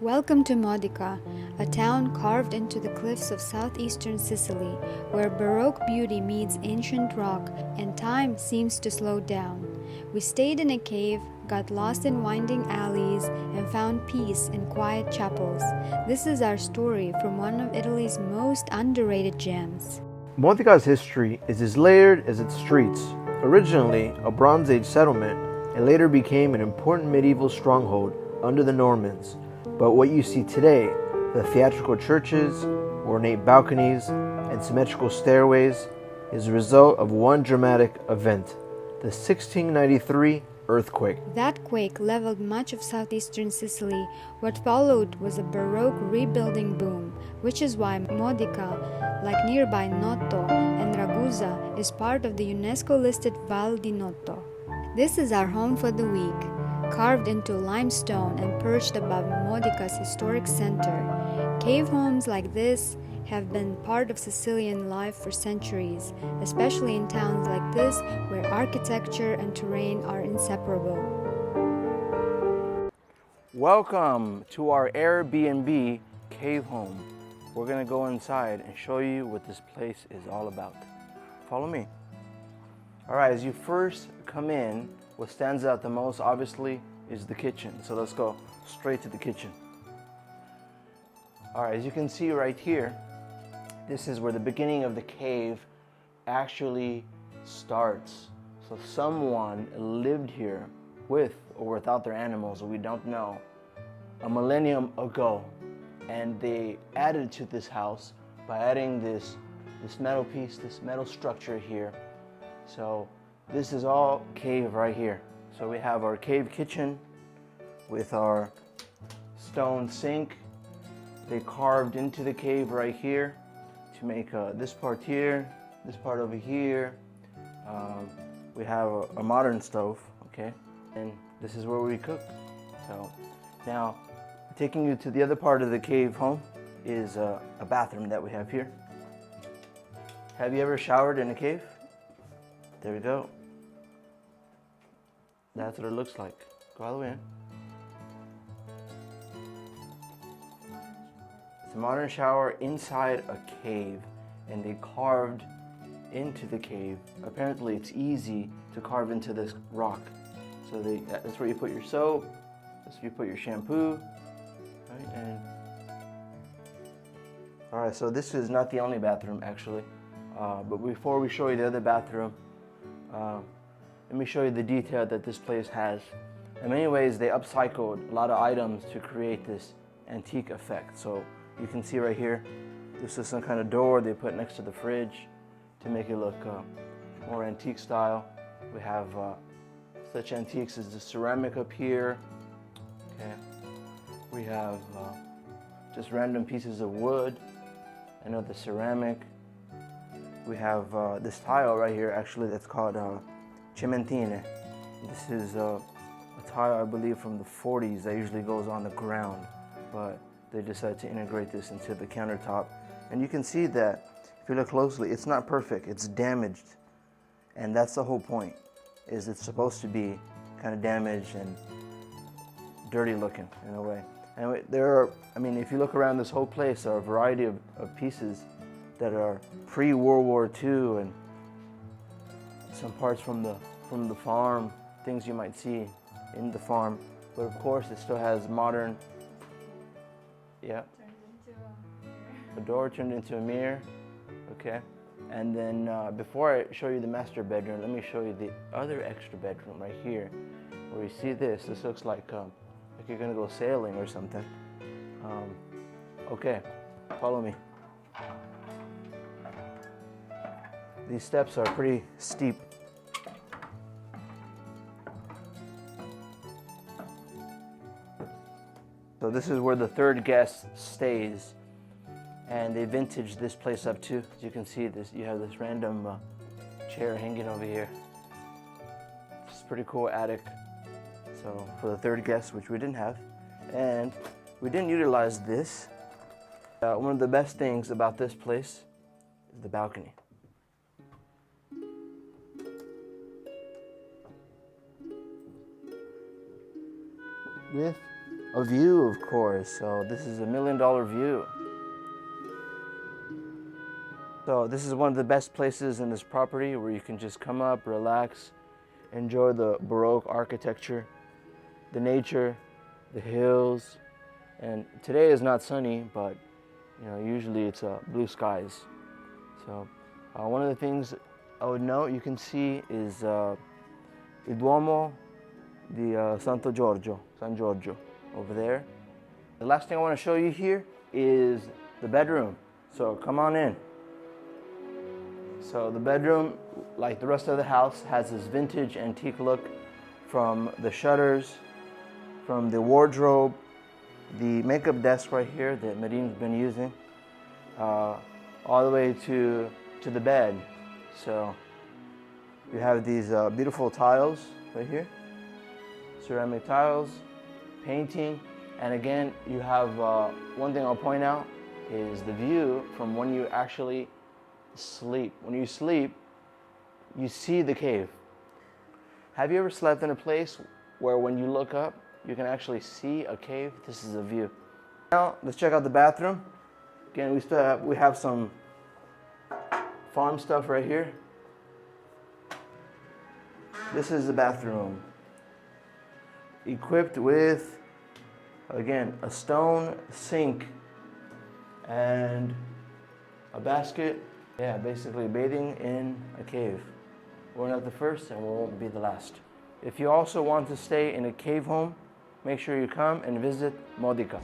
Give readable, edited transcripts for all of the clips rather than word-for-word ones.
Welcome to Modica, a town carved into the cliffs of southeastern Sicily, where Baroque beauty meets ancient rock and time seems to slow down. We stayed in a cave, got lost in winding alleys, and found peace in quiet chapels. This is our story from one of Italy's most underrated gems. Modica's history is as layered as its streets. Originally a Bronze Age settlement, it later became an important medieval stronghold under the Normans. But what you see today, the theatrical churches, ornate balconies, and symmetrical stairways, is the result of one dramatic event, the 1693 earthquake. That quake leveled much of southeastern Sicily. What followed was a Baroque rebuilding boom, which is why Modica, like nearby Noto and Ragusa, is part of the UNESCO-listed Val di Noto. This is our home for the week, carved into limestone and perched above Modica's historic center. Cave homes like this have been part of Sicilian life for centuries, especially in towns like this where architecture and terrain are inseparable. Welcome to our Airbnb cave home. We're going to go inside and show you what this place is all about. Follow me. All right, as you first come in, what stands out the most obviously is the kitchen. So let's go straight to the kitchen. All right, as you can see right here, this is where the beginning of the cave actually starts. So someone lived here with or without their animals, we don't know, a millennium ago. And they added to this house by adding this metal piece, this metal structure here. So this is all cave right here. So we have our cave kitchen with our stone sink. They carved into the cave right here to make this part here, this part over here. We have a modern stove, okay? And this is where we cook. So now, taking you to the other part of the cave home is a bathroom that we have here. Have you ever showered in a cave? There we go. That's what it looks like. Go all the way in. It's a modern shower inside a cave, and they carved into the cave. Apparently it's easy to carve into this rock. So that's where you put your soap, that's where you put your shampoo. Right, all right, so this is not the only bathroom actually. But before we show you the other bathroom, let me show you the detail that this place has. In many ways, they upcycled a lot of items to create this antique effect. So you can see right here, this is some kind of door they put next to the fridge to make it look more antique style. We have such antiques as the ceramic up here. Okay. We have just random pieces of wood, another ceramic. We have this tile right here, actually, that's called cementine. This is a tile, I believe, from the 40s that usually goes on the ground, but they decided to integrate this into the countertop. And you can see that, if you look closely, it's not perfect, it's damaged. And that's the whole point, is it's supposed to be kind of damaged and dirty looking in a way. And if you look around this whole place, there are a variety of pieces that are pre-World War II and some parts from the farm, things you might see in the farm. But of course, it still has modern, yeah. Turned into a mirror. A door turned into a mirror, okay. And then before I show you the master bedroom, let me show you the other extra bedroom right here, where you see this. This looks like you're gonna go sailing or something. Okay, follow me. These steps are pretty steep. So this is where the third guest stays, and they vintaged this place up too. As you can see, you have this random chair hanging over here. It's a pretty cool attic. So for the third guest, which we didn't have, and we didn't utilize this. One of the best things about this place is the balcony. With a view, of course. So this is $1 million view. So this is one of the best places in this property where you can just come up, relax, enjoy the Baroque architecture, the nature, the hills. And today is not sunny, but usually it's blue skies. So one of the things I would note you can see is Il Duomo di San Giorgio over there. The last thing I want to show you here is the bedroom. So come on in. So the bedroom, like the rest of the house, has this vintage antique look, from the shutters, from the wardrobe, the makeup desk right here that Marine's been using, all the way to the bed. So you have these beautiful tiles right here, ceramic tiles, painting, and again you have one thing I'll point out is the view from when you actually sleep. When you sleep, you see the cave. Have you ever slept in a place where when you look up, you can actually see a cave? This is a view. Now, let's check out the bathroom. Again, we have some farm stuff right here. This is the bathroom. Equipped with, again, a stone sink and a basket. Yeah, basically bathing in a cave. We're not the first and we won't be the last. If you also want to stay in a cave home, make sure you come and visit Modica.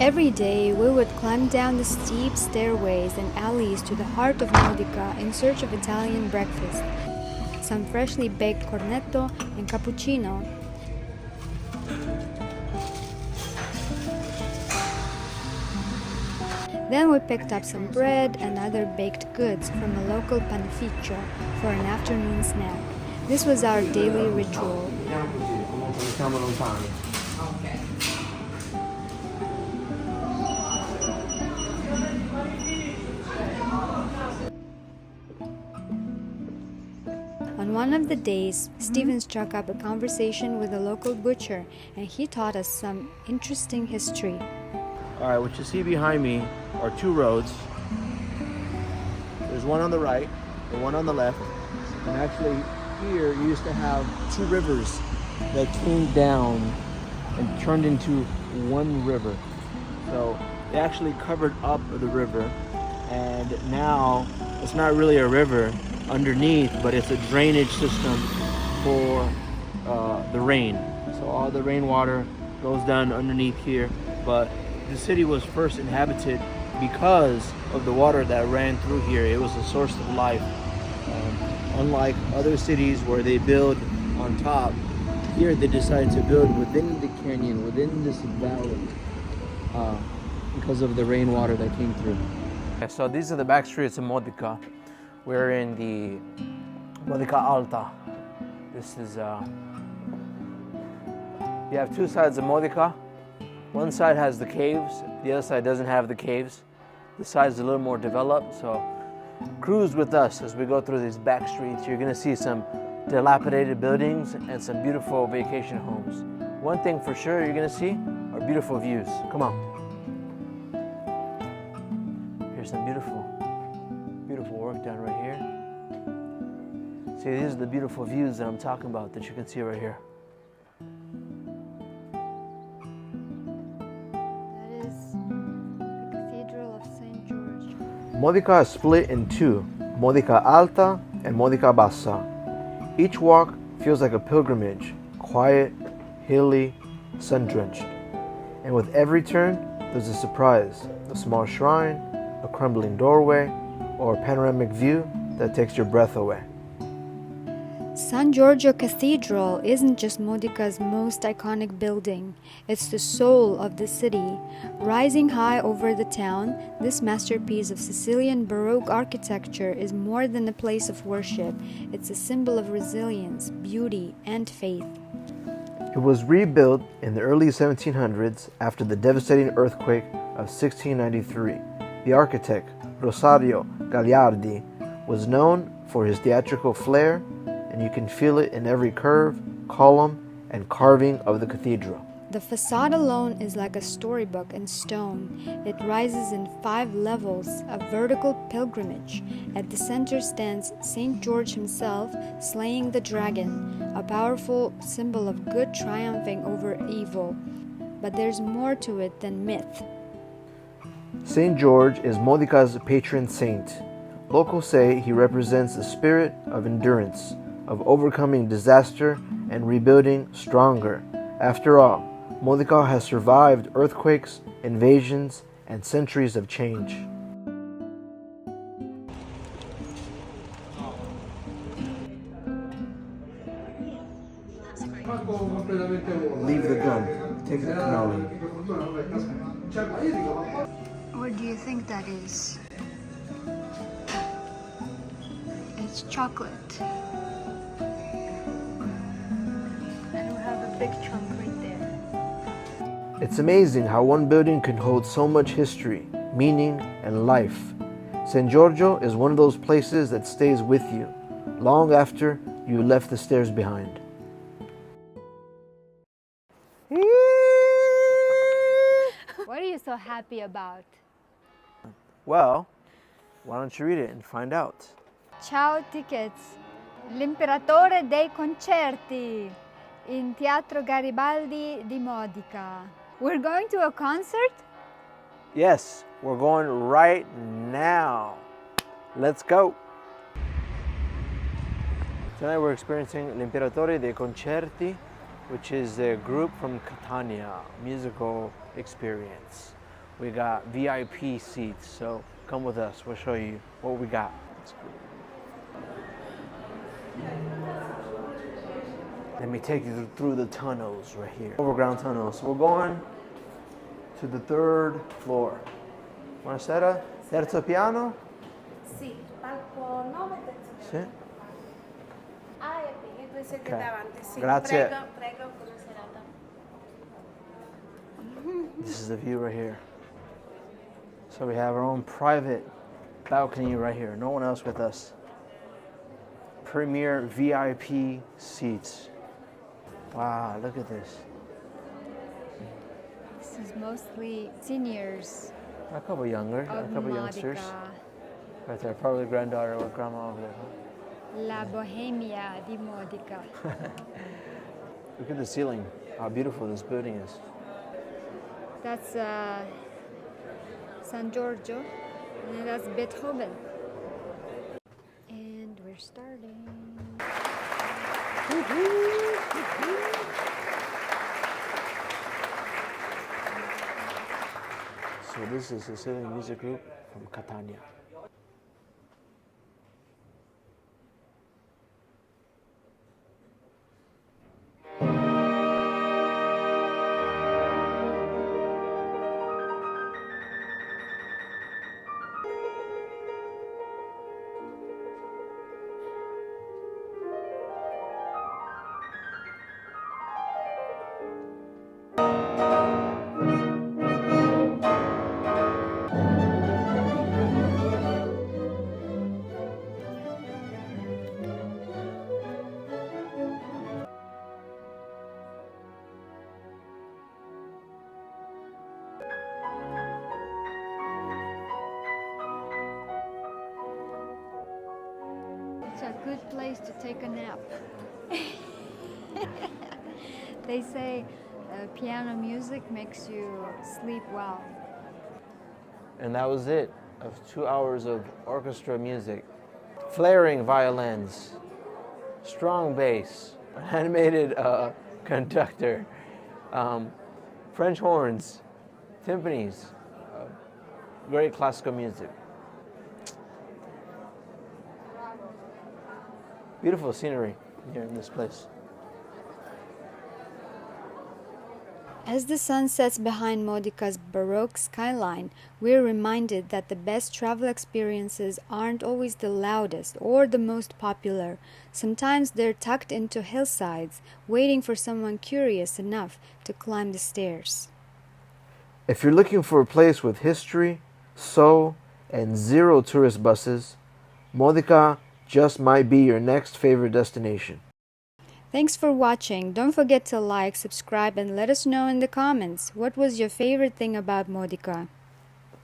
Every day we would climb down the steep stairways and alleys to the heart of Modica in search of Italian breakfast. Some freshly baked cornetto and cappuccino. Then we picked up some bread and other baked goods from a local panificio for an afternoon snack. This was our daily ritual. On one of the days, Stephen struck up a conversation with a local butcher, and he taught us some interesting history. All right, what you see behind me are two roads. There's one on the right and one on the left. And actually here you used to have two rivers that came down and turned into one river. So they actually covered up the river, and now it's not really a river underneath, but it's a drainage system for the rain. So all the rainwater goes down underneath here, but the city was first inhabited because of the water that ran through here. It was a source of life. Unlike other cities where they build on top, here they decided to build within the canyon, within this valley, because of the rainwater that came through. So these are the back streets of Modica. We're in the Modica Alta. This is, you have two sides of Modica. One side has the caves, the other side doesn't have the caves. This side is a little more developed, so cruise with us as we go through these back streets. You're gonna see some dilapidated buildings and some beautiful vacation homes. One thing for sure you're gonna see are beautiful views. Come on. Here's some beautiful work done right here. See, these are the beautiful views that I'm talking about that you can see right here. That is the Cathedral of St. George. Modica is split in two, Modica Alta and Modica Bassa. Each walk feels like a pilgrimage, quiet, hilly, sun-drenched. And with every turn, there's a surprise, a small shrine, a crumbling doorway, or a panoramic view that takes your breath away. San Giorgio Cathedral isn't just Modica's most iconic building, it's the soul of the city. Rising high over the town, this masterpiece of Sicilian Baroque architecture is more than a place of worship. It's a symbol of resilience, beauty, and faith. It was rebuilt in the early 1700s after the devastating earthquake of 1693. The architect, Rosario Gagliardi, was known for his theatrical flair, and you can feel it in every curve, column, and carving of the cathedral. The facade alone is like a storybook in stone. It rises in 5 levels, a vertical pilgrimage. At the center stands St. George himself slaying the dragon, a powerful symbol of good triumphing over evil. But there's more to it than myth. St. George is Modica's patron saint. Locals say he represents the spirit of endurance, of overcoming disaster and rebuilding stronger. After all, Modica has survived earthquakes, invasions, and centuries of change. Leave the gum. Take the cannoli. What do you think that is? It's chocolate. And we have a big chunk right there. It's amazing how one building can hold so much history, meaning, and life. San Giorgio is one of those places that stays with you long after you left the stairs behind. What are you so happy about? Well, why don't you read it and find out? Ciao tickets. L'imperatore dei concerti in Teatro Garibaldi di Modica. We're going to a concert? Yes, we're going right now. Let's go. Tonight we're experiencing L'Imperatore dei Concerti, which is a group from Catania, musical experience. We got VIP seats, so come with us. We'll show you what we got. Let me take you through the tunnels right here. Overground tunnels. We're going to the 3rd floor. Buonasera. Terzo piano? Sì, palco 9 terzo. Sì. A e B, e due sedete Ok. davanti. Sì. Grazie. Prego, prego, buona serata. This is the view right here. So we have our own private balcony right here. No one else with us. Premier VIP seats. Wow, look at this. This is mostly seniors A couple younger, a of couple youngsters. Modica. Right there, probably granddaughter or grandma over there. La Bohemia di Modica. Look at the ceiling, how beautiful this building is. That's San Giorgio, and that's Beethoven. And we're starting. So this is a Sicilian music group from Catania. It's a good place to take a nap. They say piano music makes you sleep well. And that was it, of 2 hours of orchestra music. Flaring violins, strong bass, animated conductor, French horns, timpanis, great classical music. Beautiful scenery here in this place. As the sun sets behind Modica's Baroque skyline, we're reminded that the best travel experiences aren't always the loudest or the most popular. Sometimes they're tucked into hillsides, waiting for someone curious enough to climb the stairs. If you're looking for a place with history, soul, and zero tourist buses, Modica just might be your next favorite destination. Thanks for watching. Don't forget to like, subscribe, and let us know in the comments what was your favorite thing about Modica.